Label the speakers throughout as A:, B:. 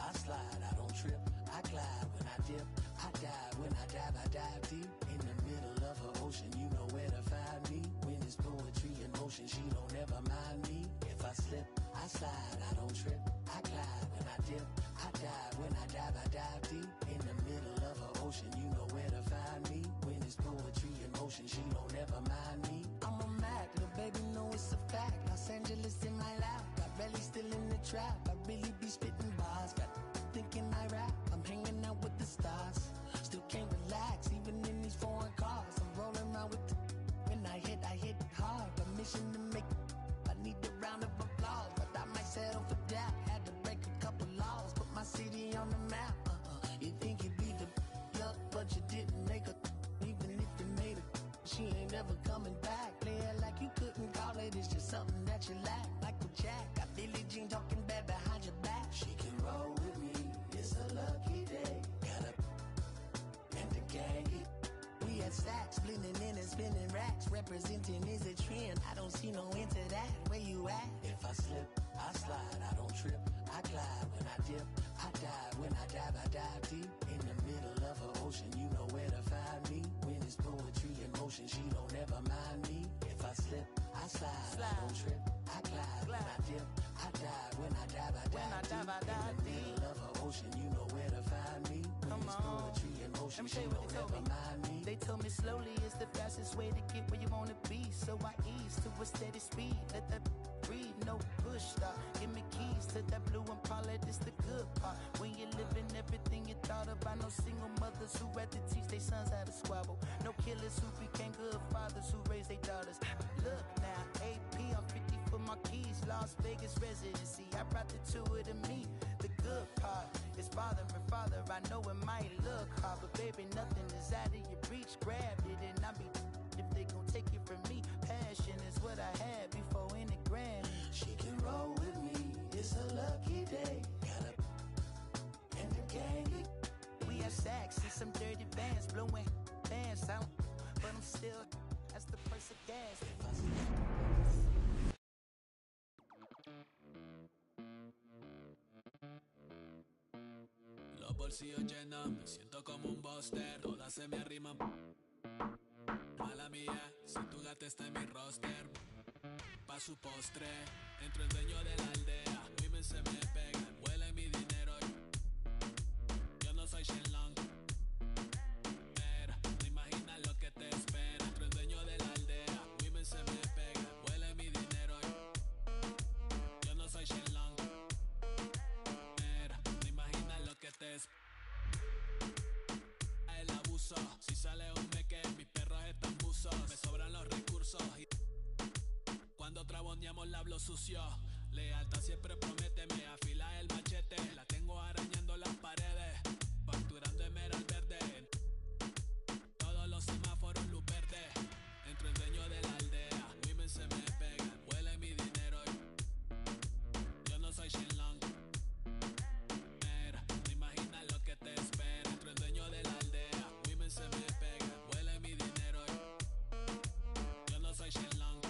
A: I slide, I don't trip. I glide when I dip. I dive when I dive deep. In the middle of her ocean, you know where to find me. When it's poetry in motion, she don't ever mind me. If I slip, I slide, I don't trip. I glide when I dip. I dive when I dive deep. In the middle of her ocean, you know where to find me. When it's poetry in motion, she don't ever mind me. I'm a Mac, little baby, know it's a fact. Los Angeles in my lap, got belly still in the trap. I really be spitting bars, got thinking I rap. I'm hanging out with the stars, still can't relax, even in these foreign cars. I'm rolling around with the when I hit hard. Permission to make, I need a round of applause, but I might settle for that. Had to break a couple laws, put my city on the map. You think you'd be the luck, but you didn't make a. Even if you made it, she ain't ever coming back. Play it like you couldn't call it, it's just something that you lack. Michael Jack, got Billie Jean talking bad behind your back. She can roll with me, it's a lucky day. Got up and the gang. We had stacks, blending in and spinning racks. Representing is a trend, I don't see no end to that. Where you at? If I slip, I slide, I don't trip. I glide when I dip. I dive when I dive deep. In the middle of her ocean, you know where to find me. When it's poetry in motion, she don't ever mind me. If I slip, I slide, I don't trip. I glide when I dip. I dive when I dive deep. In the middle of her ocean, you know where to find me. When it's poetry in motion, she don't ever mind me.
B: They told me slowly is the fastest way to get where you wanna be. So I ease to a steady speed. Let that breathe, no push stop. Give me keys to that blue Impala, this the good part. When you're living everything you thought about. No single mothers who had to teach their sons how to squabble. No killers who became good fathers who raised their daughters. Look now, AP, I'm 50 for my keys. Las Vegas residency, I brought the two of to me. The good part is father and father. I know it might look hard, but baby, nothing is out of your reach. Grabbed it and I be if they gon' take it from me. Passion is what I had before any Grammy.
A: She can roll with me, it's a lucky day. Got up and the gang.
B: We have sacks and some dirty bands blowing bands out, but I'm still that's the price of gas.
C: Los bolsillos llenos, me siento como un buster. Todas se me arriman. Mala mía, si tu gata está en mi roster. Pa' su postre, entro el dueño de la aldea. Women se me pegan, huelen mi dinero. Yo no soy Shenlong. Mira, no imaginas lo que te espera. Entro el dueño de la aldea. Women se me pegan, huelen mi dinero. Yo no soy Shenlong. Mira, no imaginas lo que te espera. El abuso, si sale un meque, mis perros están buzos. Me sobran los recursos y cuando traboneamos la hablo sucio. Lealtad siempre prométeme, afila el machete. La tengo arañando las paredes, facturando emerald verde. Todos los semáforos luz verde. Entro el dueño de la aldea. Women se me pegan, huele mi dinero. Yo no soy Shenlong. Mira, no imaginas lo que te espera. Entro el dueño de la aldea. Women se me pegan, huele mi dinero. Yo no soy Shenlong.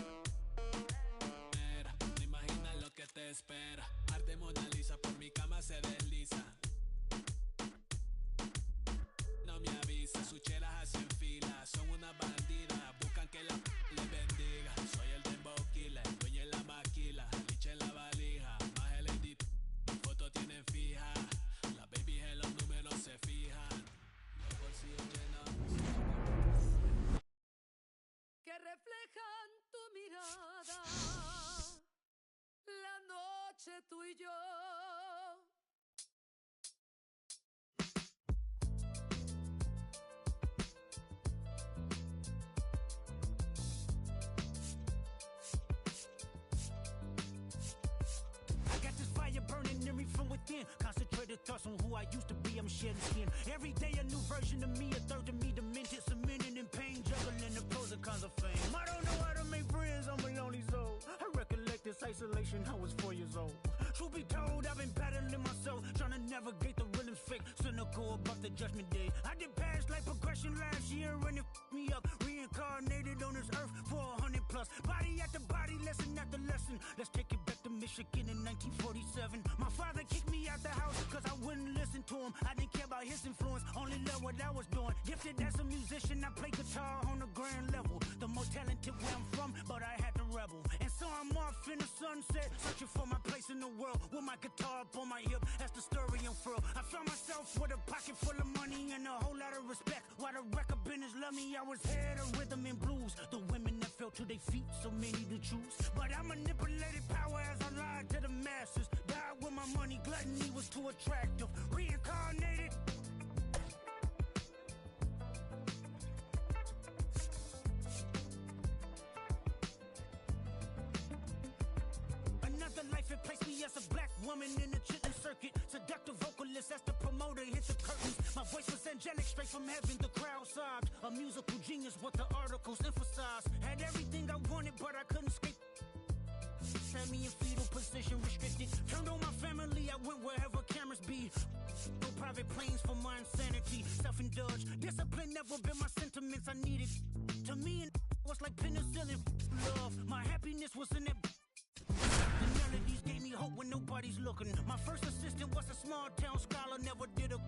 C: Mira, no imaginas lo que te espera. Arte Mona Lisa por mi cama se desliza. No me avisa, sus chelas hacen fila. Son unas bandidas, buscan que la les bendiga. Soy el dembow killer, dueño en la maquila. Liche en la valija, más el edit. Mi foto tienen fija. Las babies en los números se fijan. Los bolsillos llenos.
D: Que reflejan tu mirada. La noche tú y yo.
E: I got this fire burning in me from within. Concentrated thoughts on who I used to be. I'm shedding skin. Every day a new version of me, a third of me demented, cemented in pain, juggling the pros and cons of fame. I don't know how to make friends. I'm a lonely soul. I recollect this isolation. I was 4 years old. Truth be told, I've been battling myself, trying to navigate the rhythms fake, cynical about the judgment day. I did past life progression last year and it f***ed me up. Reincarnated on this earth for 100 plus. Body after body, lesson after lesson. Let's take it back to Michigan in 1947. My father kicked me out the house cause I went him. I didn't care about his influence, only love what I was doing. Gifted as a musician, I play guitar on the grand level. The most talented where I'm from, but I had to rebel. And so I'm off in the sunset, searching for my place in the world. With my guitar up on my hip, that's the story unfurled. I found myself with a pocket full of money and a whole lot of respect. While the record business loved me, I was head of rhythm and blues. The women that fell to their feet, so many to choose. But I manipulated power as I lied to the masses. Died with my money, gluttony was too attractive. Reincarnated. Another life, it placed me as a black woman in the chitlin circuit. Seductive vocalist as the promoter hit the curtains. My voice was angelic, straight from heaven, the crowd sobbed. A musical genius, what the articles emphasized. Had everything I wanted, but I couldn't escape. Had me in fetal position, restricted. Turned on my family, I went wherever cameras be. No private planes for my insanity. Self-indulged, discipline never been my sentiments I needed. To me, it was like penicillin. Love, my happiness was in it. The melodies gave me hope when nobody's looking. My first assistant was a small town scholar, never did a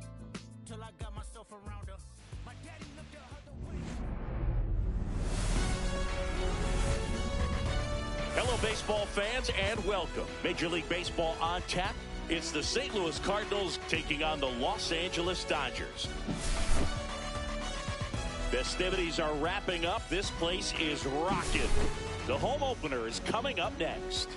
E: till I got myself around her. My daddy looked at her the way.
F: Hello, baseball fans, and welcome. Major League Baseball on tap. It's the St. Louis Cardinals taking on the Los Angeles Dodgers. Festivities are wrapping up. This place is rocking. The home opener is coming up next.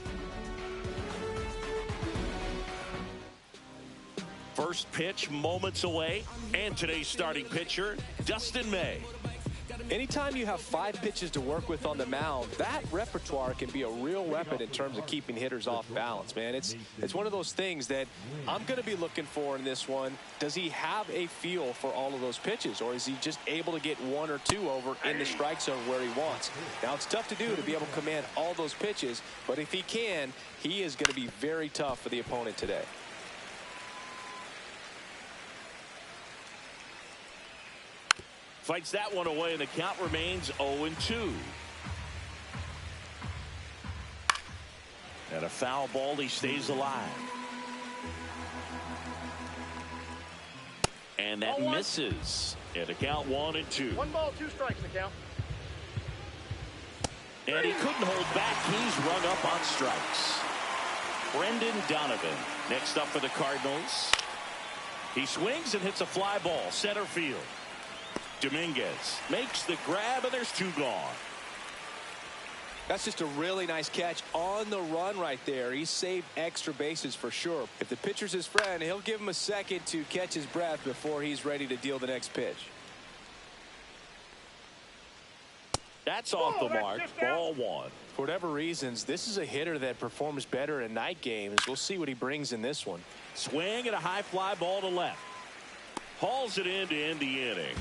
F: First pitch moments away, and today's starting pitcher, Dustin May.
G: Anytime you have 5 pitches to work with on the mound, that repertoire can be a real weapon in terms of keeping hitters off balance, man. It's one of those things that I'm going to be looking for in this one. Does he have a feel for all of those pitches, or is he just able to get 1 or 2 over in the strike zone where he wants? Now, it's tough to do to be able to command all those pitches, but if he can, he is going to be very tough for the opponent today.
F: Fights that one away, and the count remains 0-2. And a foul ball, he stays alive. And that misses. And a count 1-2.
H: 1 ball, 2 strikes, the count.
F: And he couldn't hold back. He's rung up on strikes. Brendan Donovan next up for the Cardinals. He swings and hits a fly ball, center field. Dominguez makes the grab, and there's 2 gone.
G: That's just a really nice catch on the run right there. He saved extra bases for sure. If the pitcher's his friend, he'll give him a second to catch his breath before he's ready to deal the next pitch.
F: That's off the mark. Ball 1.
G: For whatever reasons, this is a hitter that performs better in night games. We'll see what he brings in this one.
F: Swing and a high fly ball to left. Hauls it in to end the inning.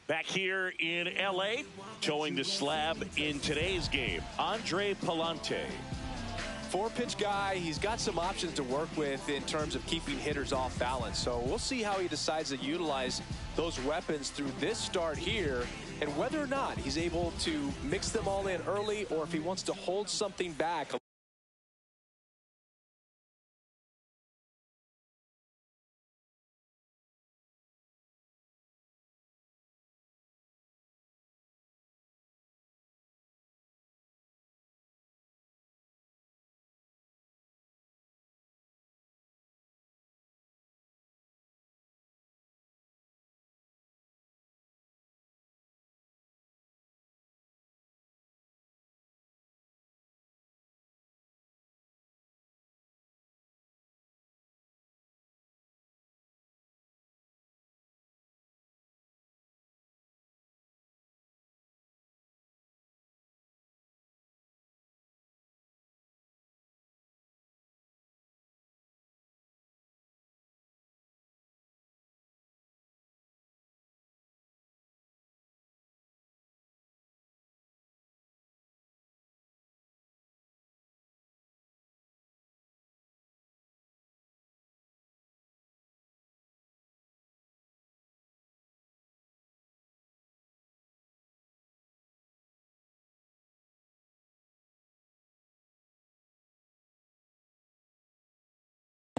F: Back here in L.A., towing the slab in today's game, Andre Palante.
G: 4-pitch guy. He's got some options to work with in terms of keeping hitters off balance. So we'll see how he decides to utilize those weapons through this start here, and whether or not he's able to mix them all in early, or if he wants to hold something back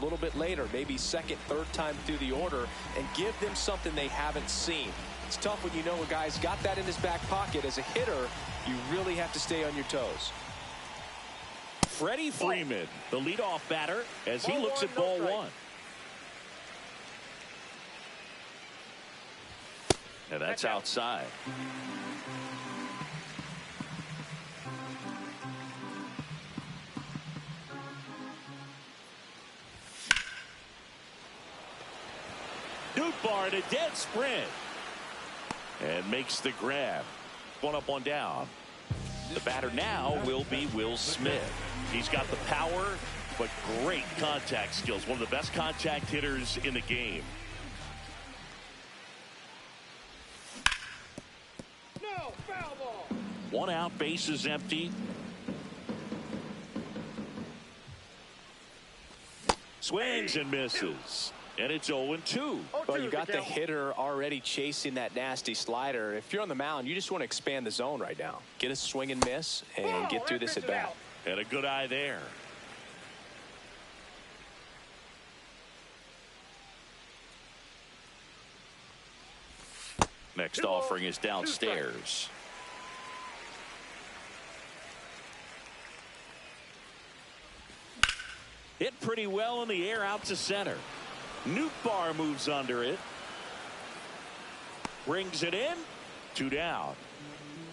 G: a little bit later, maybe second, third time through the order, and give them something they haven't seen. It's tough when you know a guy's got that in his back pocket. As a hitter, you really have to stay on your toes.
F: Freddie Freeman, the leadoff batter, as he looks at ball one. And that's outside. Nootbaar in a dead sprint. And makes the grab. One up, one down. The batter now will be Will Smith. He's got the power, but great contact skills. One of the best contact hitters in the game.
H: No, foul ball.
F: One out, base is empty. Swings and misses. And it's 0-2.
G: Well, you got the hitter already chasing that nasty slider. If you're on the mound, you just want to expand the zone right now. Get a swing and miss and get through this at bat.
F: And a good eye there. Next offering is downstairs. Hit pretty well in the air out to center. Nootbaar moves under it. Brings it in. 2 down.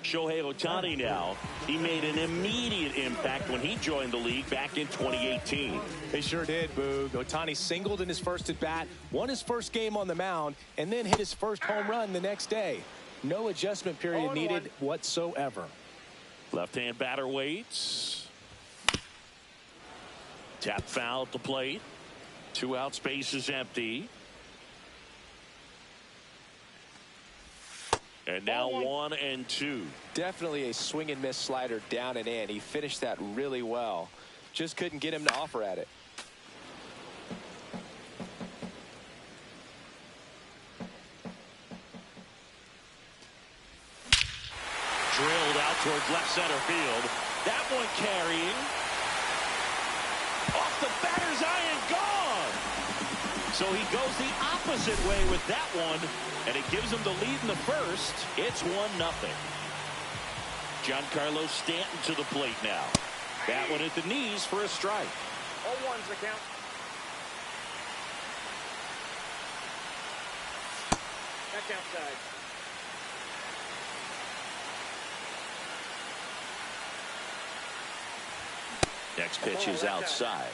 F: Shohei Ohtani now. He made an immediate impact when he joined the league back in 2018.
G: They sure did, Boog. Ohtani singled in his first at bat, won his first game on the mound, and then hit his first home run the next day. No adjustment period needed whatsoever.
F: Left-hand batter waits. Tap foul at the plate. 2 out, space is empty. And now 1-2.
G: Definitely a swing and miss slider down and in. He finished that really well. Just couldn't get him to offer at it.
F: Drilled out towards left center field. That one carrying. Off the batter's eye and gone. So he goes the opposite way with that one, and it gives him the lead in the first. It's 1-0. Giancarlo Stanton to the plate now. That one at the knees for a strike.
H: 0-1's the count. That's outside.
F: Next pitch is outside.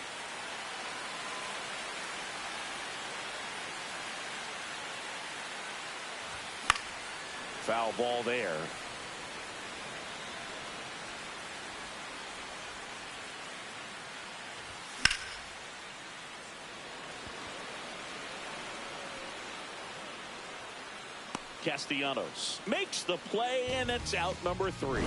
F: Foul ball there. Castellanos makes the play, and it's out number 3.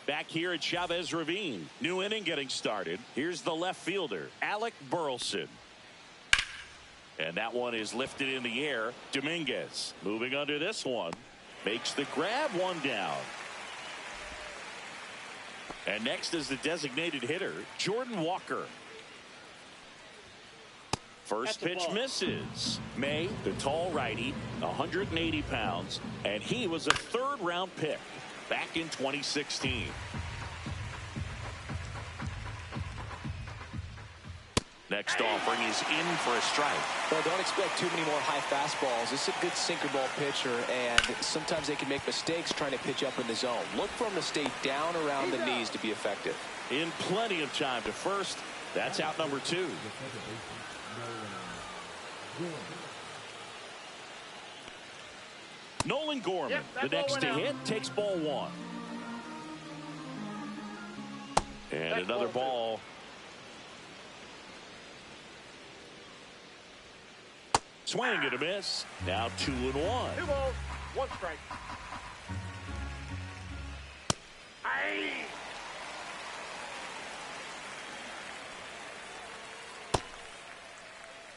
F: Back here at Chavez Ravine. New inning getting started. Here's the left fielder, Alec Burleson. And that one is lifted in the air. Dominguez moving under this one. Makes the grab, 1 down. And next is the designated hitter, Jordan Walker. First pitch misses. May, the tall righty, 180 pounds, and he was a 3rd-round pick back in 2016. Next offering is in for a strike.
G: Well, don't expect too many more high fastballs. This is a good sinker ball pitcher, and sometimes they can make mistakes trying to pitch up in the zone. Look for him to stay down around the knees to be effective.
F: In plenty of time to first. That's out number 2. Nolan Gorman, the next to hit, takes ball 1. And another ball. Swing and a miss. Now 2-1.
H: 2 balls, 1 strike. Aye.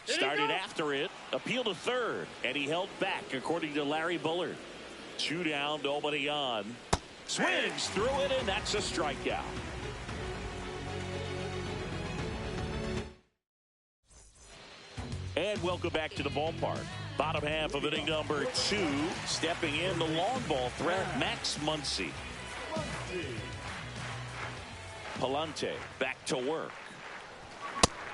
F: Started after it, appealed to third, and he held back, according to Larry Bullard. 2 down, nobody on. Swings through it, and that's a strikeout. And welcome back to the ballpark. Bottom half of inning number 2. Stepping in, the long ball threat, Max Muncy. Palante back to work.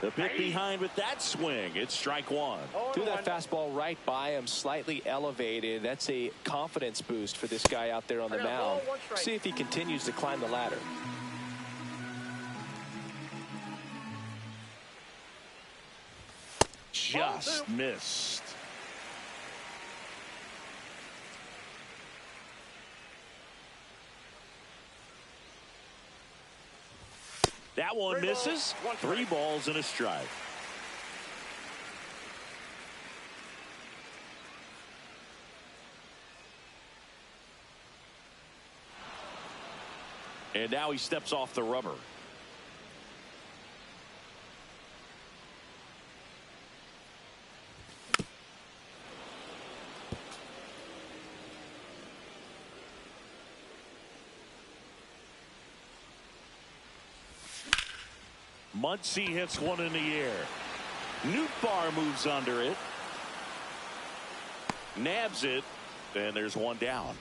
F: The bit behind with that swing. It's strike 1.
G: Threw that fastball right by him, slightly elevated. That's a confidence boost for this guy out there on the mound. See if he continues to climb the ladder.
F: Just missed. That one misses. 3 balls and a strike. And now he steps off the rubber. Muncy hits one in the air. Nootbaar moves under it. Nabs it. And there's one down.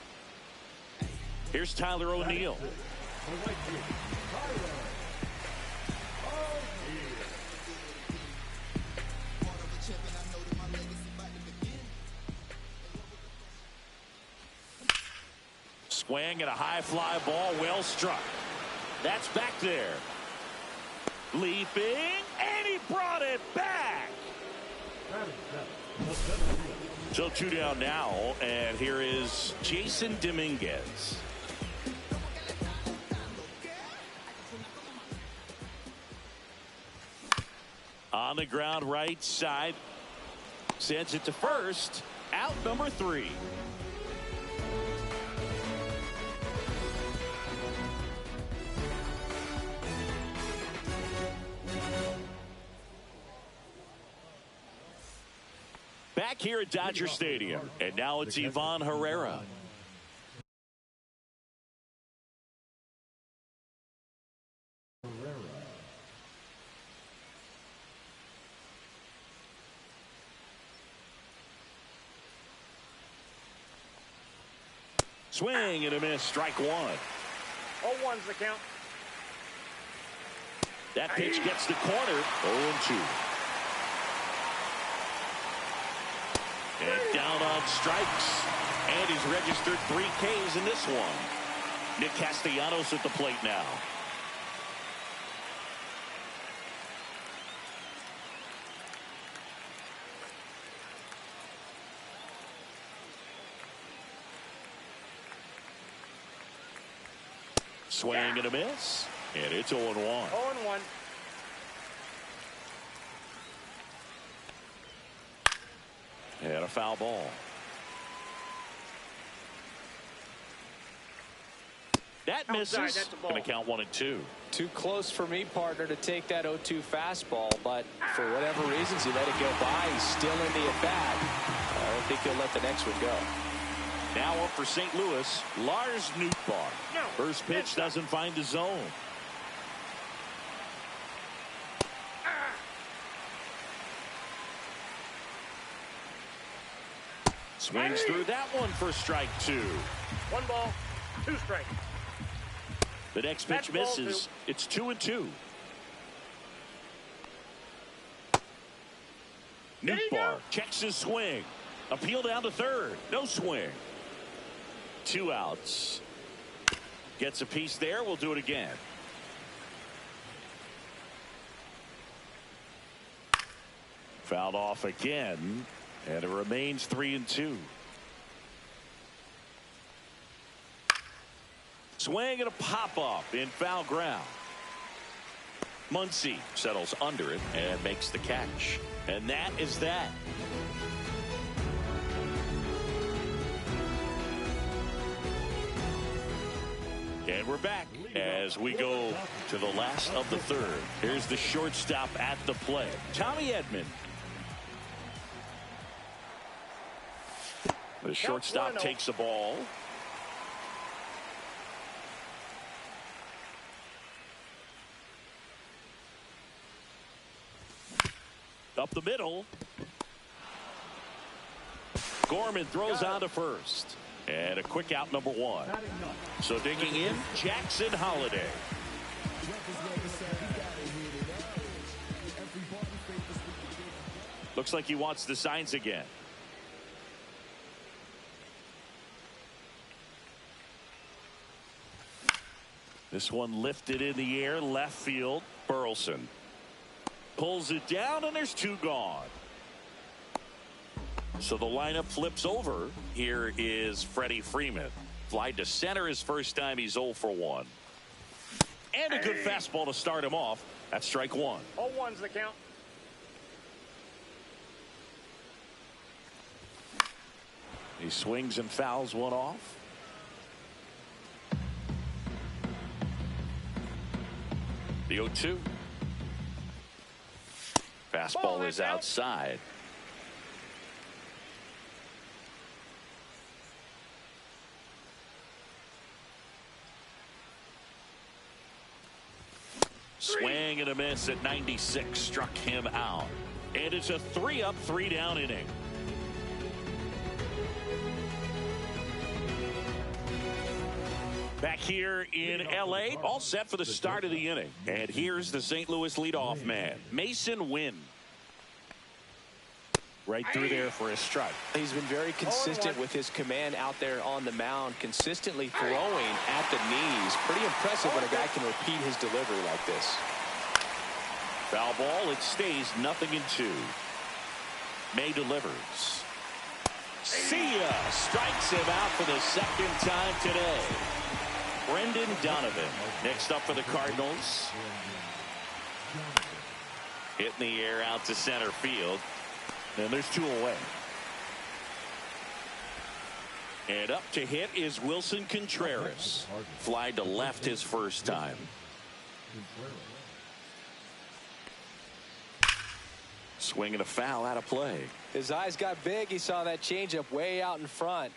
F: Here's Tyler O'Neill. Swing and a high fly ball, well struck. That's back there. Leaping, and he brought it back. So 2 down now, and here is Jason Dominguez. On the ground, right side. Sends it to first. Out number 3. Back here at Dodger Stadium, and now it's Ivan Herrera. Swing and a miss, strike 1.
H: 0-1's the count.
F: That pitch gets the corner, 0-2. And down on strikes. And he's registered 3 Ks in this one. Nick Castellanos at the plate now. Swing and a miss. And it's 0-1.
H: 0-1.
F: And a foul ball. That misses. Going to count 1-2.
G: Too close for me, partner, to take that 0-2 fastball, but for whatever reasons, he let it go by. He's still in the at-bat. I don't think he'll let the next one go.
F: Now up for St. Louis, Lars Nootbaar. First pitch doesn't find the zone. Swings through that one for strike 2.
H: 1 ball, 2 strikes.
F: The next pitch misses. It's 2-2. Nootbaar checks his swing. Appeal down to third. No swing. 2 outs. Gets a piece there. We'll do it again. Fouled off again. And it remains 3-2. Swing and a pop-up in foul ground. Muncy settles under it and makes the catch. And that is that. And we're back as we go to the last of the third. Here's the shortstop at the plate, Tommy Edman. The shortstop takes the ball. Up the middle. Gorman throws on to first. And a quick out, number one. So digging in, Jackson Holiday. Looks like he wants the signs again. This one lifted in the air, left field. Burleson pulls it down, and there's two gone. So the lineup flips over. Here is Freddie Freeman. Fly to center his first time. He's 0 for 1. And a good fastball to start him off. That's strike one.
H: 0-1's the count.
F: He swings and fouls one off. The 0-2. Fastball is outside. Swing and a miss at 96. Struck him out. And it's a 3-up, 3-down inning. Back here in L.A., all set for the start of the inning. And here's the St. Louis leadoff man, Mason Wynn. Right through there for a strike.
G: He's been very consistent with his command out there on the mound, consistently throwing at the knees. Pretty impressive when a guy can repeat his delivery like this.
F: Foul ball, it stays 0-2. May delivers. See ya! Strikes him out for the second time today. Brendan Donovan next up for the Cardinals. Hit in the air out to center field. And there's two away. And up to hit is Wilson Contreras. Fly to left his first time. Swing and a foul out of play.
G: His eyes got big. He saw that changeup way out in front.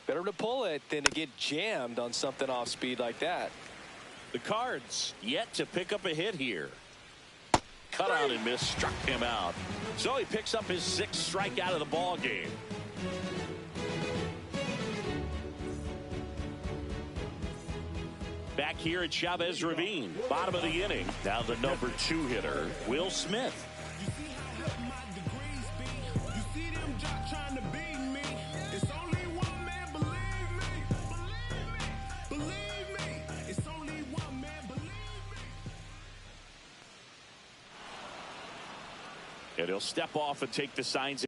G: Better to pull it than to get jammed on something off speed like that.
F: The Cards yet to pick up a hit here. Cut out and miss, struck him out. So he picks up his 6th strikeout of the ball game. Back here at Chavez Ravine, bottom of the inning. Now the number 2 hitter, Will Smith. And he'll step off and take the signs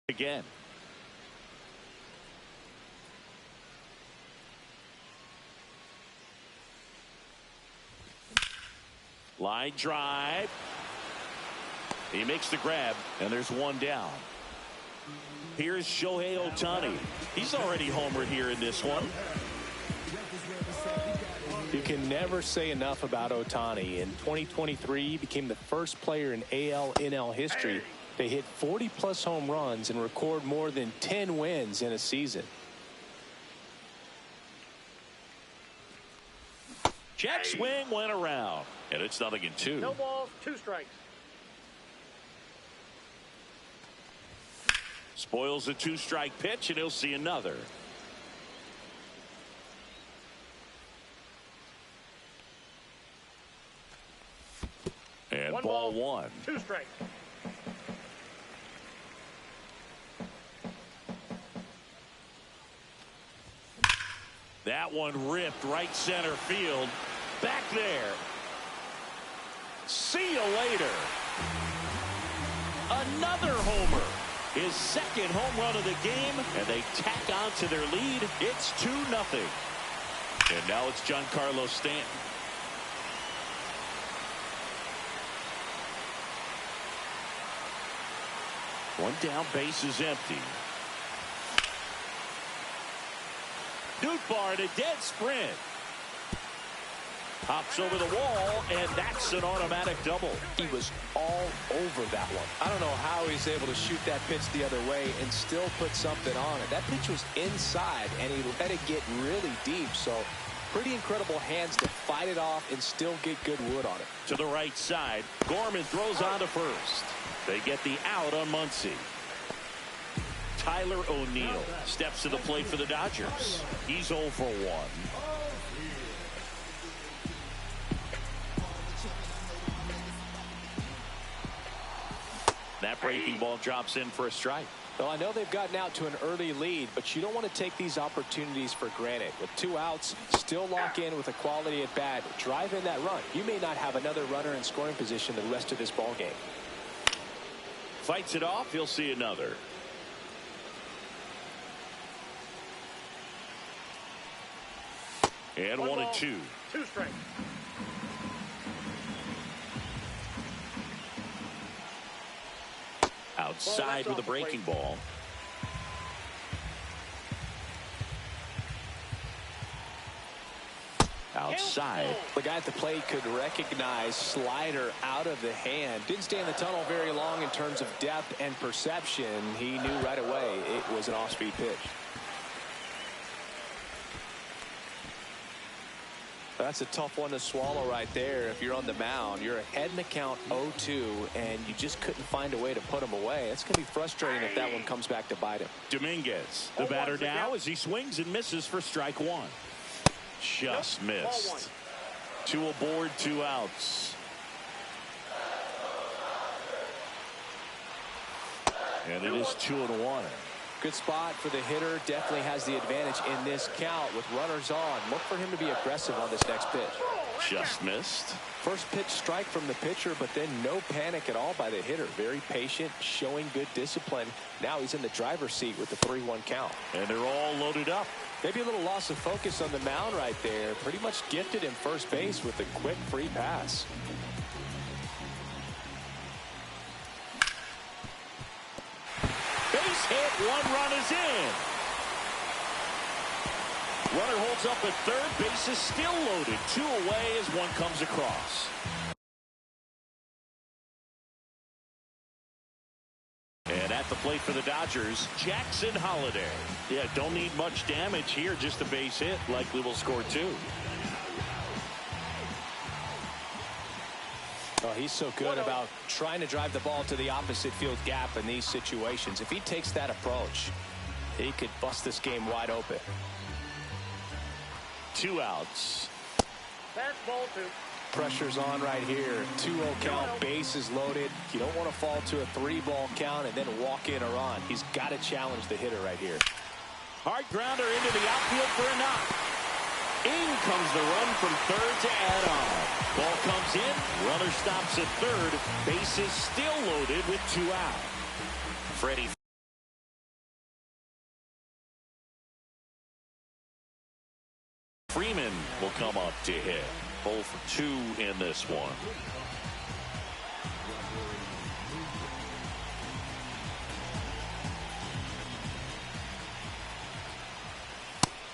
F: again. Line drive. He makes the grab, and there's one down. Here's Shohei Ohtani. He's already homered here in this one.
G: You can never say enough about Ohtani. In 2023, he became the first player in AL/NL history to hit 40-plus home runs and record more than 10 wins in a season.
F: Jet swing went around, and it's 0-2.
H: No balls, 2 strikes.
F: Spoils a 2-strike pitch, and he'll see another. And ball 1.
H: 2 strikes.
F: That one ripped right center field. Back there. See you later. Another homer. His 2nd home run of the game, and they tack on to their lead. It's 2-0. And now it's Giancarlo Stanton. One down, base is empty. Nootbaar in a dead sprint. Hops over the wall, and that's an automatic double.
G: He was all over that one. I don't know how he's able to shoot that pitch the other way and still put something on it. That pitch was inside, and he let it get really deep. So pretty incredible hands to fight it off and still get good wood on it.
F: To the right side, Gorman throws on to first. They get the out on Muncy. Tyler O'Neill steps to the plate for the Dodgers. He's 0 for 1. That breaking ball drops in for a strike.
G: Well, I know they've gotten out to an early lead, but you don't want to take these opportunities for granted. With 2 outs, still lock in with a quality at bat. Drive in that run. You may not have another runner in scoring position the rest of this ball game.
F: Fights it off. He'll see another. And 1-2.
H: 2 strikes.
F: Outside with a breaking ball. Outside.
G: The guy at the plate could recognize slider out of the hand. Didn't stay in the tunnel very long in terms of depth and perception. He knew right away it was an off-speed pitch. That's a tough one to swallow right there. If you're on the mound, you're ahead in the count 0-2, and you just couldn't find a way to put him away. It's going to be frustrating if that one comes back to bite him.
F: Dominguez, the batter now as he swings and misses for strike 1. Just missed. 2 aboard, 2 outs. And it is 2-1.
G: Good spot for the hitter. Definitely has the advantage in this count with runners on. Look for him to be aggressive on this next pitch.
F: Just missed.
G: First pitch strike from the pitcher, but then no panic at all by the hitter. Very patient, showing good discipline. Now he's in the driver's seat with the 3-1 count.
F: And they're all loaded up.
G: Maybe a little loss of focus on the mound right there. Pretty much gifted him first base with a quick free pass.
F: Base hit, 1 run is in. Runner holds up at third. Base is still loaded. 2 away as 1 comes across. And at the plate for the Dodgers, Jackson Holliday. Yeah, don't need much damage here. Just a base hit. Likely will score 2.
G: Oh, he's so good about trying to drive the ball to the opposite field gap in these situations. If he takes that approach, he could bust this game wide open.
F: 2 outs.
H: Fastball 2.
G: Pressure's on right here. 2-0 count, bases loaded. You don't want to fall to a 3-ball count and then walk in or on. He's got to challenge the hitter right here.
F: Hard grounder into the outfield for a knock. In comes the run from third to add on. Ball comes in. Runner stops at third. Bases still loaded with 2 out. Freddie Freeman will come up to hit. 0 for 2 in this one.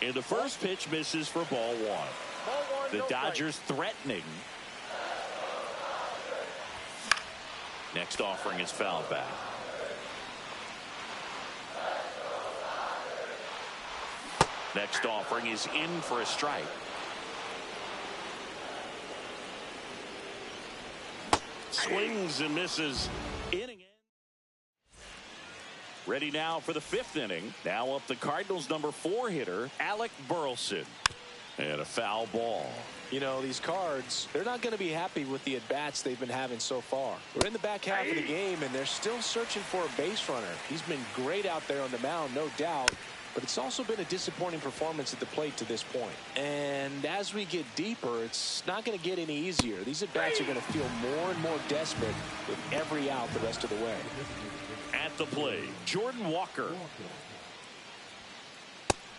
F: And the first pitch misses for ball 1. The Dodgers threatening. Next offering is fouled back. Next offering is in for a strike. Swings and misses. Inning. Ready now for the 5th inning. Now up the Cardinals' number 4 hitter, Alec Burleson. And a foul ball.
G: You know, these Cards, they're not going to be happy with the at-bats they've been having so far. We're in the back half of the game, and they're still searching for a base runner. He's been great out there on the mound, no doubt. But it's also been a disappointing performance at the plate to this point. And as we get deeper, it's not going to get any easier. These at-bats are going to feel more and more desperate with every out the rest of the way.
F: At the plate, Jordan Walker.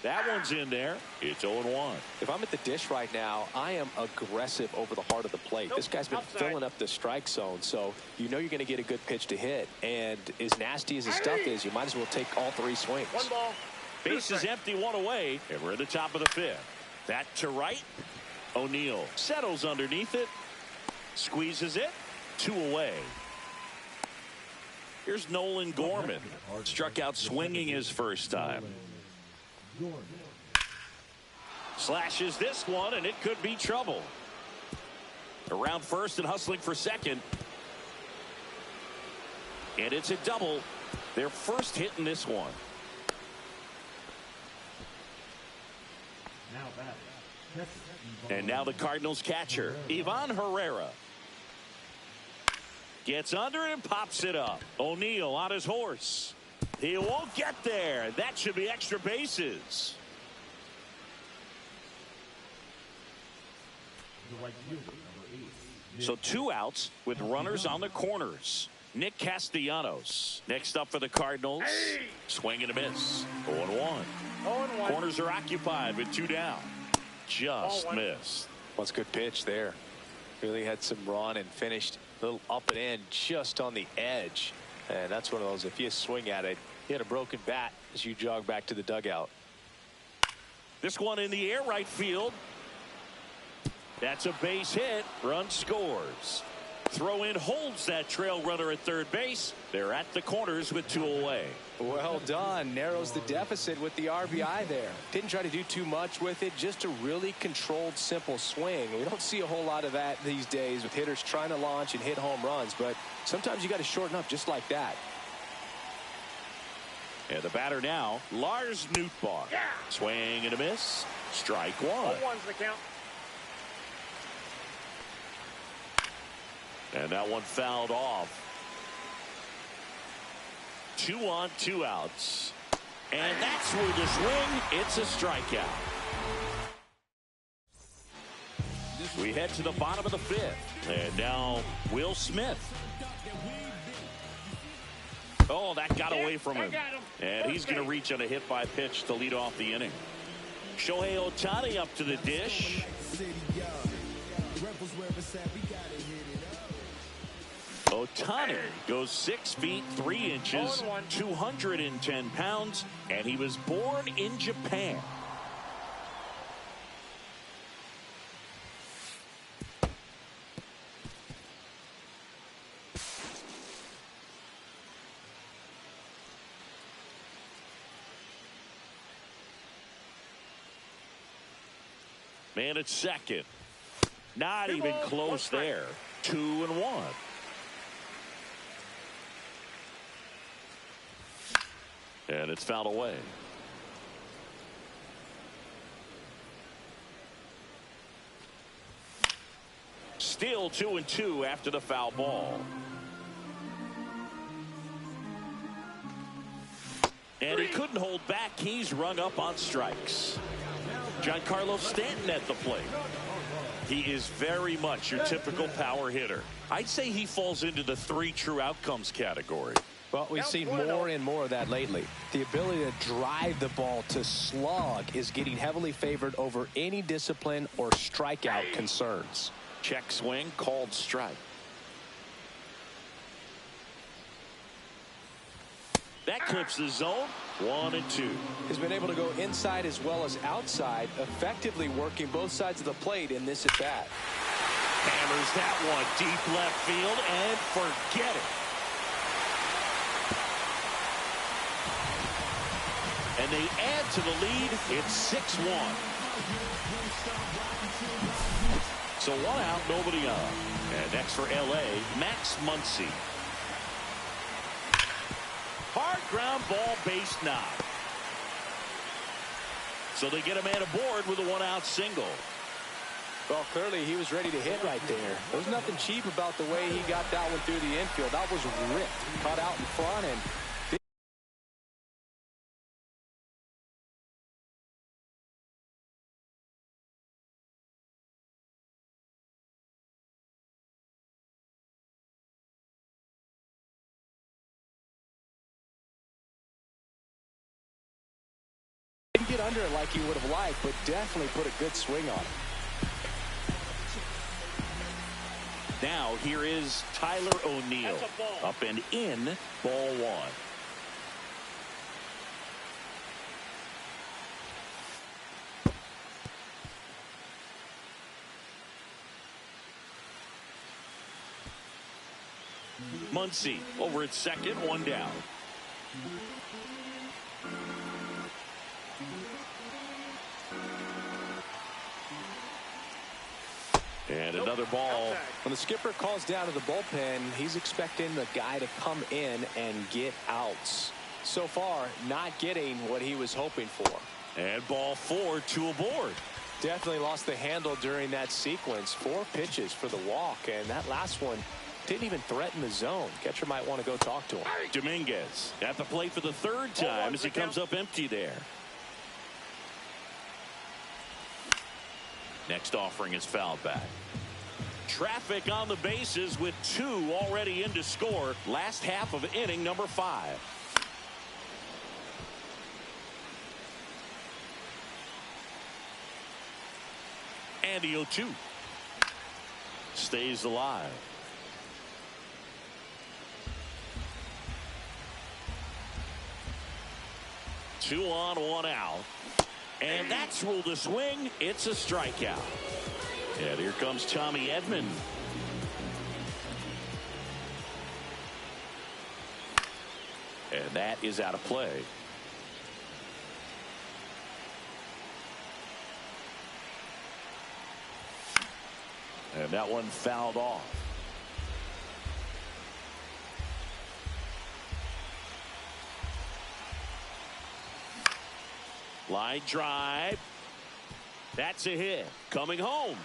F: That one's in there. It's 0-1.
G: If I'm at the dish right now, I am aggressive over the heart of the plate. This guy's been filling up the strike zone, so you know you're going to get a good pitch to hit. And as nasty as his stuff is, you might as well take all 3 swings.
H: 1 ball.
F: Base is empty, 1 away, and we're at the top of the 5th. That to right. O'Neill settles underneath it. Squeezes it. 2 away. Here's Nolan Gorman. Struck out swinging his first time. Slashes this one, and it could be trouble. Around first and hustling for second. And it's a double. Their first hit in this one. And now the Cardinals catcher, Ivan Herrera. Gets under it and pops it up. O'Neill on his horse. He won't get there. That should be extra bases. So 2 outs with runners on the corners. Nick Castellanos next up for the Cardinals. Swing and a miss. 0-1. Corners are occupied with 2 down. Just missed.
G: That's a good pitch there. Really had some run and finished a little up and in just on the edge. And that's one of those, if you swing at it, you had a broken bat as you jog back to the dugout.
F: This one in the air, right field. That's a base hit. Run scores. Throw in holds that trail runner at third base. They're at the corners with 2 away.
G: Well done. Narrows the deficit with the RBI there. Didn't try to do too much with it. Just a really controlled, simple swing. We don't see a whole lot of that these days with hitters trying to launch and hit home runs. But sometimes you got to shorten up just like that.
F: And the batter now, Lars Nootbaar.
H: Yeah.
F: Swing and a miss. Strike 1.
H: 0-1's the count.
F: And that one fouled off. 2 on, 2 outs. And that's where the swing. It's a strikeout. We head to the bottom of the 5th. And now Will Smith. Oh, that got away from him. And he's going to reach on a hit by pitch to lead off the inning. Shohei Ohtani up to the dish. Ohtani goes 6 feet 3 inches, 210 pounds, and he was born in Japan. Man at second. Not even close there. 2-1. And it's fouled away. Still 2-2 after the foul ball. And he couldn't hold back. He's rung up on strikes. Giancarlo Stanton at the plate. He is very much your typical power hitter. I'd say he falls into the 3 true outcomes category.
G: Well, we've seen more and more of that lately. The ability to drive the ball to slug is getting heavily favored over any discipline or strikeout concerns.
F: Check swing, called strike. That clips the zone. 1-2.
G: He's been able to go inside as well as outside, effectively working both sides of the plate in this at bat.
F: Hammers that one deep left field and forget it. And they add to the lead. It's 6-1. So 1 out, nobody on. And next for LA, Max Muncy. Hard ground ball, base knock. So they get a man aboard with a 1-out single.
G: Well, clearly he was ready to hit right there. There was nothing cheap about the way he got that one through the infield. That was ripped, caught out in front, and didn't get under it like he would have liked, but definitely put a good swing on it.
F: Now here is Tyler O'Neill. Up and in, ball 1. Muncy over at second, one down. And another ball.
G: When the skipper calls down to the bullpen, he's expecting the guy to come in and get outs. So far, not getting what he was hoping for.
F: And ball 4, 2 aboard.
G: Definitely lost the handle during that sequence. 4 pitches for the walk, and that last one didn't even threaten the zone. Catcher might want to go talk to him.
F: Dominguez at the plate for the 3rd time as he comes up empty there. Next offering is fouled back. Traffic on the bases with 2 already in to score. Last half of inning number 5. And the 0-2 stays alive. Two on, 1 out. And that's ruled a swing. It's a strikeout. And here comes Tommy Edman. And that is out of play. And that one fouled off. Line drive. That's a hit. Coming home.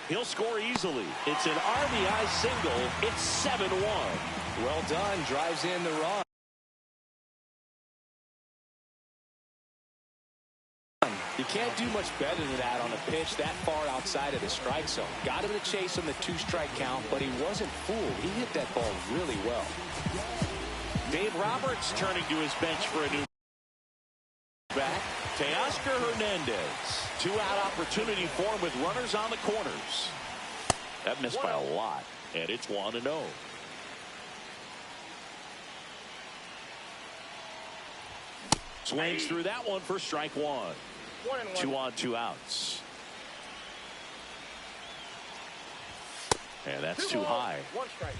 F: He'll score easily. It's an RBI single. It's 7-1.
G: Well done. Drives in the run. You can't do much better than that on a pitch that far outside of the strike zone. Got him to chase on the 2-strike count, but he wasn't fooled. He hit that ball really well.
F: Dave Roberts turning to his bench for a new back. Teoscar Hernandez. 2-out opportunity for him with runners on the corners. That missed by a lot, and it's 1-0. Swings through that one for strike 1. 2 on, 2 outs. And that's too high.
H: 1 strike.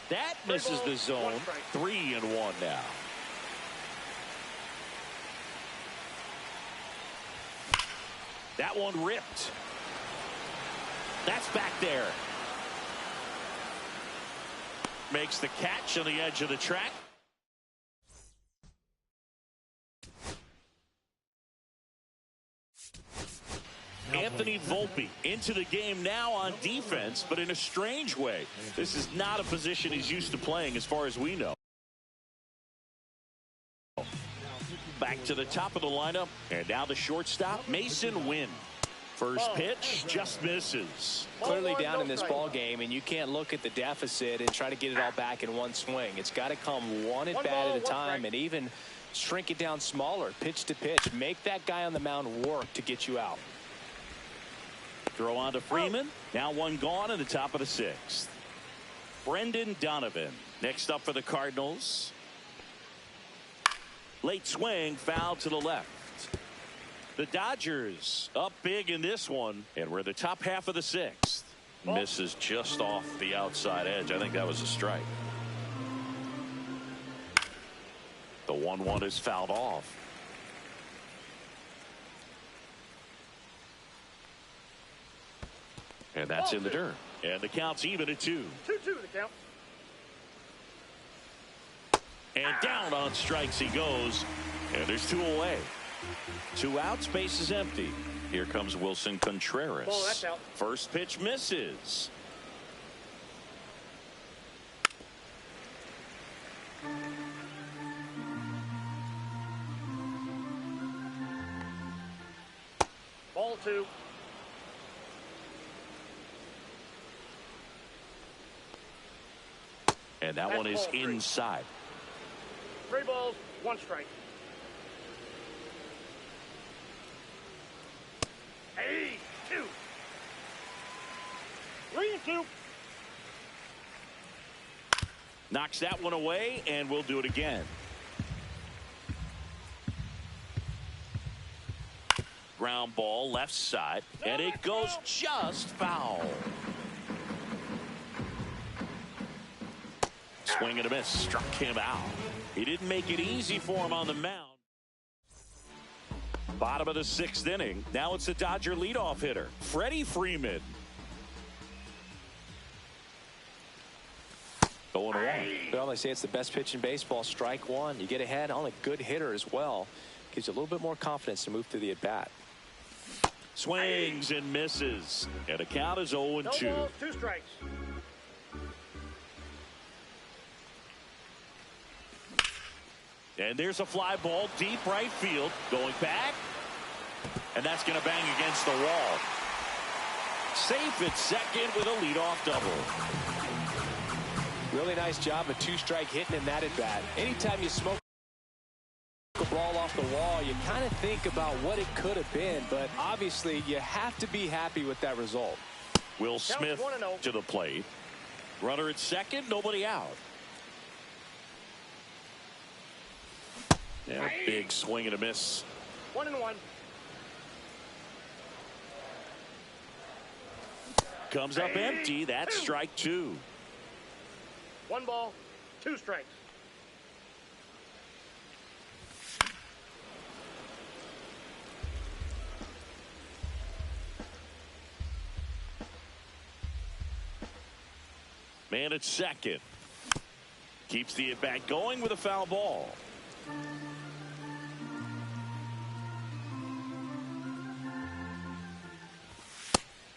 F: That misses the zone. 3-1 now. That one ripped. That's back there. Makes the catch on the edge of the track. Anthony Volpe into the game now on defense, but in a strange way. This is not a position he's used to playing as far as we know. Back to the top of the lineup, and now the shortstop, Mason Wynn. First pitch just misses.
G: Clearly down in this ball game, and you can't look at the deficit and try to get it all back in one swing. It's got to come one at bat at a time, and even shrink it down smaller, pitch to pitch. Make that guy on the mound work to get you out.
F: Throw on to Freeman. Now one gone in the top of the 6th. Brendan Donovan next up for the Cardinals. Late swing, foul to the left. The Dodgers up big in this one, and we're the top half of the 6th. Misses just off the outside edge. I think that was a strike. The 1-1 is fouled off. And that's in the dirt. And the count's even at 2.
H: 2-2 the count.
F: And down on strikes he goes. And there's 2 away. 2 outs, base is empty. Here comes Wilson Contreras.
H: Ball, that's out.
F: First pitch misses.
H: Ball 2.
F: And that one is inside.
H: 3 balls, 1 strike. 2. 3-2.
F: Knocks that one away, and we'll do it again. ground ball left side, and it goes just foul. Swing and a miss, struck him out. He didn't make it easy for him on the mound. Bottom of the 6th inning. Now it's the Dodger leadoff hitter, Freddie Freeman.
G: 0-1. Well, they say it's the best pitch in baseball. Strike one. You get ahead on a good hitter as well. Gives you a little bit more confidence to move through the at-bat.
F: Swings and misses. And the count is 0-2.
H: No balls, 2 strikes.
F: And there's a fly ball deep right field. Going back. And that's going to bang against the wall. Safe at second with a leadoff double.
G: Really nice job of 2-strike hitting in that at bat. Anytime you smoke a ball off the wall, you kind of think about what it could have been, but obviously you have to be happy with that result.
F: Will Smith to the plate. Runner at second, nobody out. Yeah, big swing and a miss.
H: 1-1.
F: Comes up empty. That's strike 2.
H: 1 ball, 2 strikes.
F: Man at second. Keeps the at-bat going with a foul ball.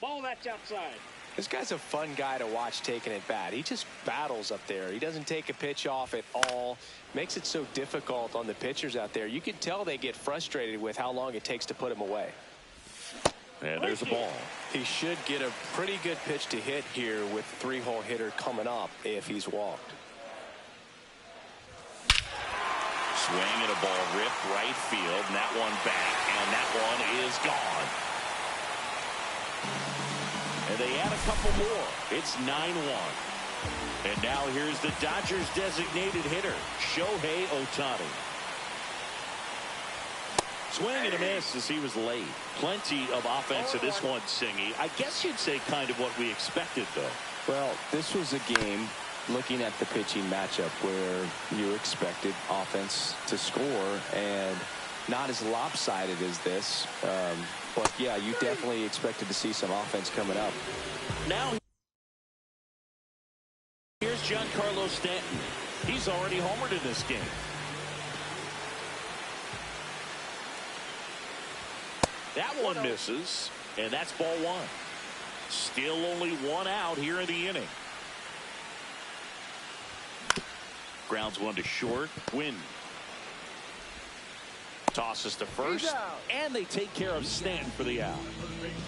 H: Ball, that's outside.
G: This guy's a fun guy to watch taking at bat. He just battles up there. He doesn't take a pitch off at all. Makes it so difficult on the pitchers out there. You can tell they get frustrated with how long it takes to put him away.
F: And there's the ball.
G: He should get a pretty good pitch to hit here with 3-hole hitter coming up if he's walked.
F: Swing and a ball ripped right field, and that one back, and that one is gone. And they add a couple more. It's 9-1. And now here's the Dodgers designated hitter, Shohei Ohtani. Swing and a miss as he was late. Plenty of offense in this one, Singy. I guess you'd say kind of what we expected, though.
I: Well, this was a game, looking at the pitching matchup, where you expected offense to score, and not as lopsided as this. But, yeah, you definitely expected to see some offense coming up.
F: Now, here's Giancarlo Stanton. He's already homered in this game. That one misses, and that's ball 1. Still only 1 out here in the inning. Grounds one to short. Win. Tosses to first, and they take care of Stanton for the out.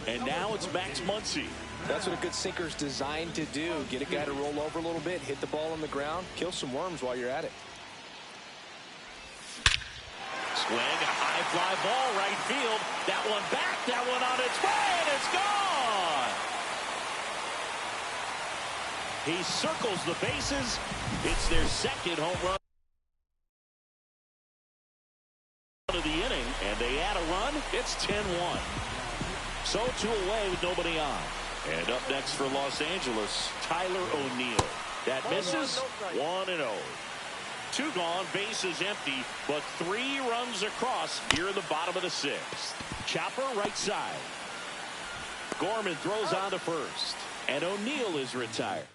F: And now it's Max Muncy.
G: That's what a good sinker's designed to do. Get a guy to roll over a little bit, hit the ball on the ground, kill some worms while you're at it.
F: Swing, a high fly ball right field. That one back, that one on its way, and it's gone. He circles the bases. It's their second home run of the inning, and they add a run. It's 10-1. So 2 away with nobody on. And up next for Los Angeles, Tyler O'Neill. That misses. 1-0. 2 gone, bases empty, but 3 runs across here in the bottom of the 6th. Chopper right side. Gorman throws on to first, and O'Neill is retired.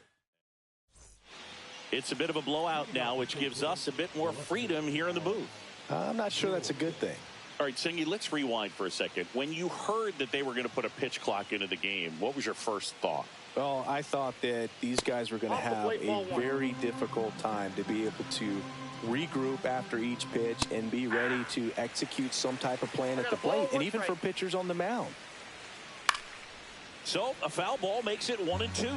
F: It's a bit of a blowout now, which gives us a bit more freedom here in the booth.
I: I'm not sure that's a good thing.
F: All right, Singy, let's rewind for a second. When you heard that they were going to put a pitch clock into the game, what was your first thought?
I: Well, I thought that these guys were going to have a very difficult time to be able to regroup after each pitch and be ready to execute some type of plan at the plate, and even for pitchers on the mound.
F: So a foul ball makes it 1-2.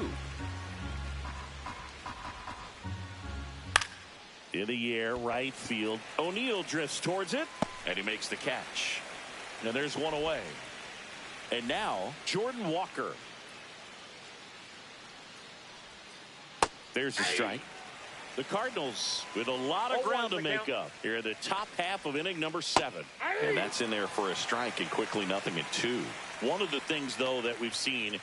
F: In the air, right field. O'Neill drifts towards it, and he makes the catch. And there's one away. And now, Jordan Walker. There's a strike. The Cardinals with a lot of ground to make up here in the top half of inning number 7.
J: And that's in there for a strike, and quickly 0-2.
F: One of the things, though, that we've seen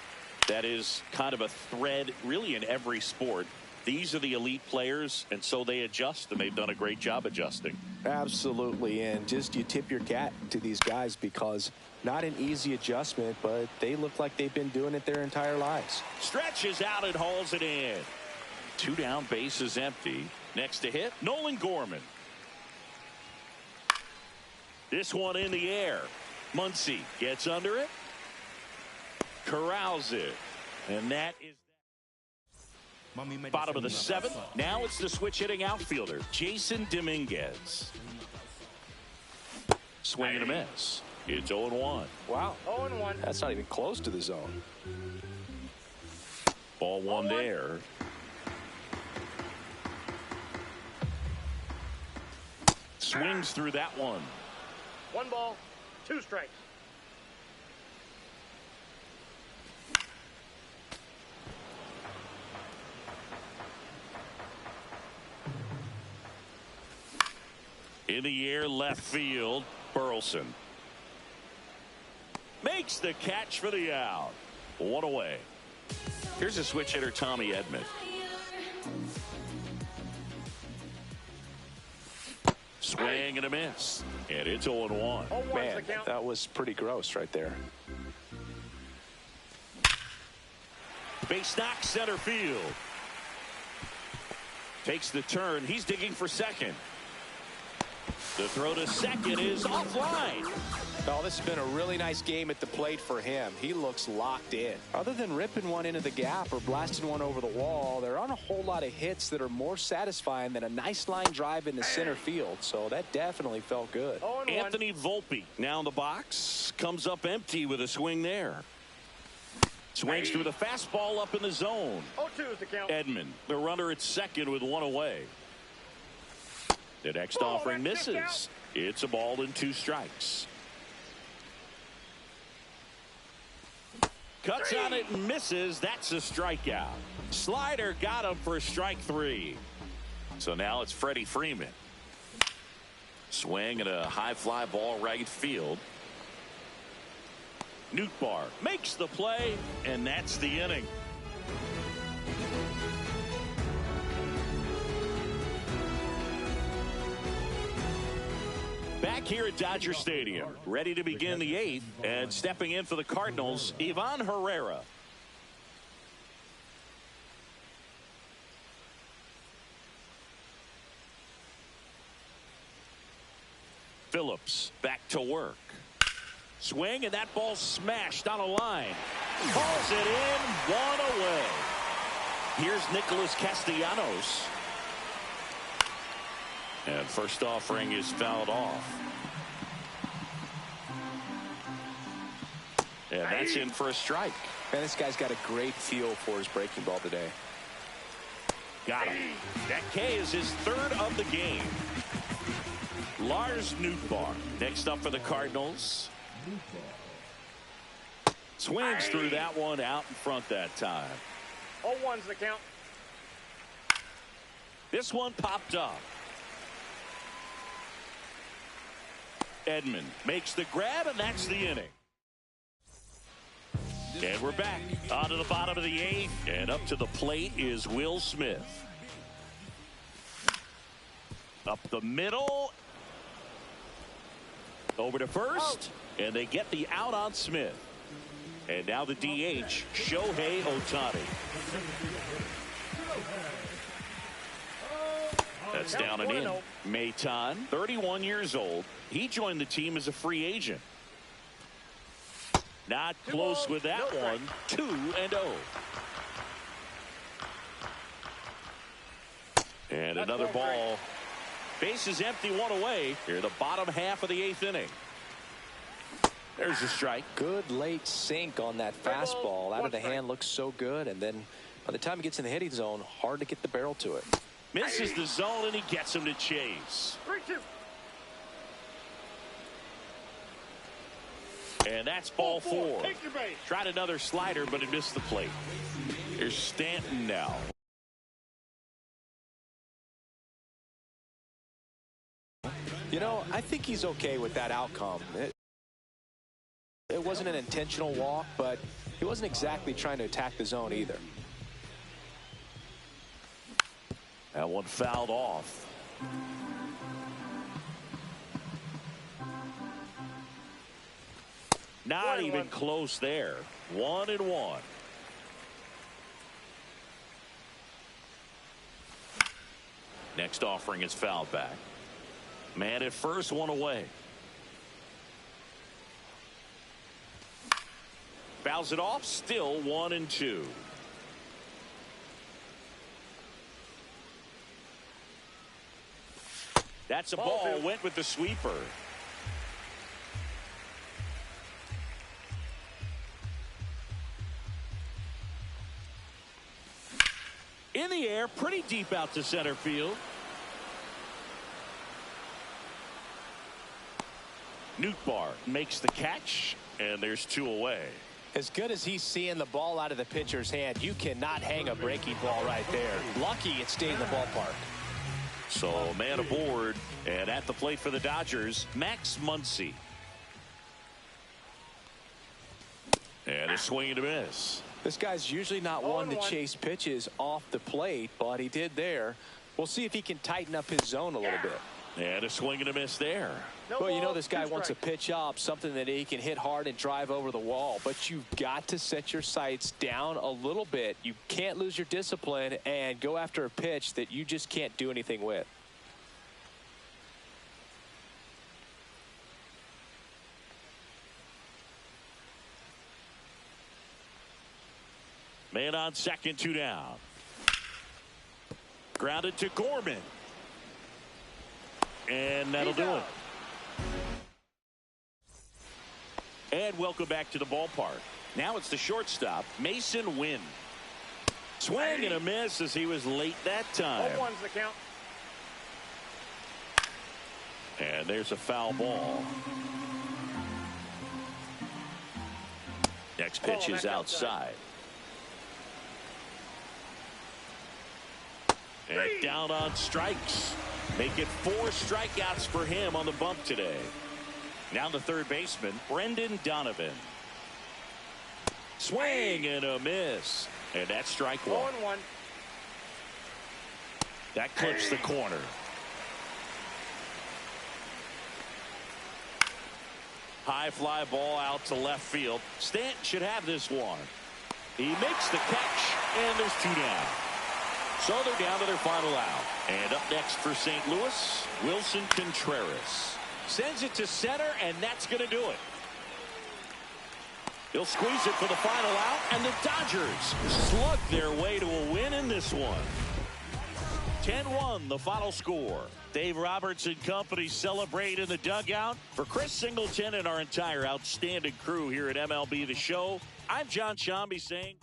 F: that is kind of a thread really in every sport. These are the elite players, and so they adjust, and they've done a great job adjusting.
G: Absolutely, and just you tip your cap to these guys because not an easy adjustment, but they look like they've been doing it their entire lives.
F: Stretches out and hauls it in. 2 down, bases empty. Next to hit, Nolan Gorman. This one in the air. Muncy gets under it. Corrals it. And that is bottom of the 7th. Now it's the switch hitting outfielder, Jason Dominguez. Swing and a miss. It's 0-1.
G: Wow.
H: 0-1.
G: That's not even close to the zone.
F: Ball 1 there. Swings through that one.
H: 1 ball, 2 strikes.
F: In the air, left field, Burleson. Makes the catch for the out. 1 away. Here's a switch hitter, Tommy Edman. Swing and a miss. And it's 0-1.
G: Man, that was pretty gross right there.
F: Base knock, center field. Takes the turn. He's digging for second. The throw to second is offline.
G: Oh, this has been a really nice game at the plate for him. He looks locked in. Other than ripping one into the gap or blasting one over the wall, there aren't a whole lot of hits that are more satisfying than a nice line drive into center field. So that definitely felt good.
F: Anthony Volpe now in the box. Comes up empty with a swing there. Swings through the fastball up in the zone.
H: 0-2 is the count.
F: Edman, the runner at second with 1 away. The next offering misses. It's a ball and 2 strikes. Cuts on it and misses. That's a strikeout. Slider got him for strike 3. So now it's Freddie Freeman. Swing and a high fly ball right field. Nootbaar makes the play, and that's the inning. Back here at Dodger Stadium, ready to begin the 8th, and stepping in for the Cardinals, Ivan Herrera. Phillips back to work. Swing, and that ball smashed on a line. Calls it in, 1 away. Here's Nicholas Castellanos. And first offering is fouled off. And that's in for a strike.
G: Man, this guy's got a great feel for his breaking ball today.
F: Got him. That K is his 3rd of the game. Lars Nootbaar next up for the Cardinals. Swings through that one out in front that time.
H: 0-1's the count.
F: This one popped up. Edman makes the grab, and that's the inning. And we're back on to the bottom of the 8th, and up to the plate is Will Smith. Up the middle. Over to first, and they get the out on Smith. And now the DH, Shohei Ohtani. That's down and in. Maton, 31 years old. He joined the team as a free agent. Not close with that one. 2-0. And another ball. Bases empty, 1 away. Here, the bottom half of the 8th inning. There's a strike.
G: Good late sink on that fastball. Out of the hand, looks so good. And then by the time he gets in the hitting zone, hard to get the barrel to it.
F: Misses the zone, and he gets him to chase.
H: 3-2.
F: And that's ball 4.
H: Take your base.
F: Tried another slider, but it missed the plate. Here's Stanton now.
G: You know, I think he's okay with that outcome. It wasn't an intentional walk, but he wasn't exactly trying to attack the zone either.
F: That one fouled off. Not even close there. 1-1. Next offering is fouled back. Man at first, one away. Fouls it off, still 1-2. That's a ball, went with the sweeper. In the air, pretty deep out to center field. Nootbaar makes the catch, and there's 2 away.
G: As good as he's seeing the ball out of the pitcher's hand, you cannot hang a breaking ball right there. Lucky it stayed in the ballpark.
F: So man aboard, and at the plate for the Dodgers, Max Muncy. And a swing and a miss.
G: This guy's usually not one to chase pitches off the plate, but he did there. We'll see if he can tighten up his zone a little bit.
F: And a swing and a miss there.
G: Well, you know this guy wants to pitch up, something that he can hit hard and drive over the wall. But you've got to set your sights down a little bit. You can't lose your discipline and go after a pitch that you just can't do anything with.
F: Man on second, 2 down. Grounded to Gorman. And that'll do it. And welcome back to the ballpark. Now it's the shortstop, Mason Wynn. Swing and a miss as he was late that time.
H: 0-1's the count.
F: And there's a foul ball. Next pitch is outside. And down on strikes. Make it 4 strikeouts for him on the bump today. Now the third baseman, Brendan Donovan. Swing and a miss. And that's strike 1.
H: 0-1.
F: That clips the corner. High fly ball out to left field. Stanton should have this one. He makes the catch, and there's 2 down. So they're down to their final out. And up next for St. Louis, Wilson Contreras. Sends it to center, and that's going to do it. He'll squeeze it for the final out, and the Dodgers slug their way to a win in this one. 10-1 the final score. Dave Roberts and company celebrate in the dugout. For Chris Singleton and our entire outstanding crew here at MLB The Show, I'm John Shambi saying...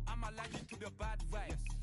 K: I'm allergic to the bad vibes.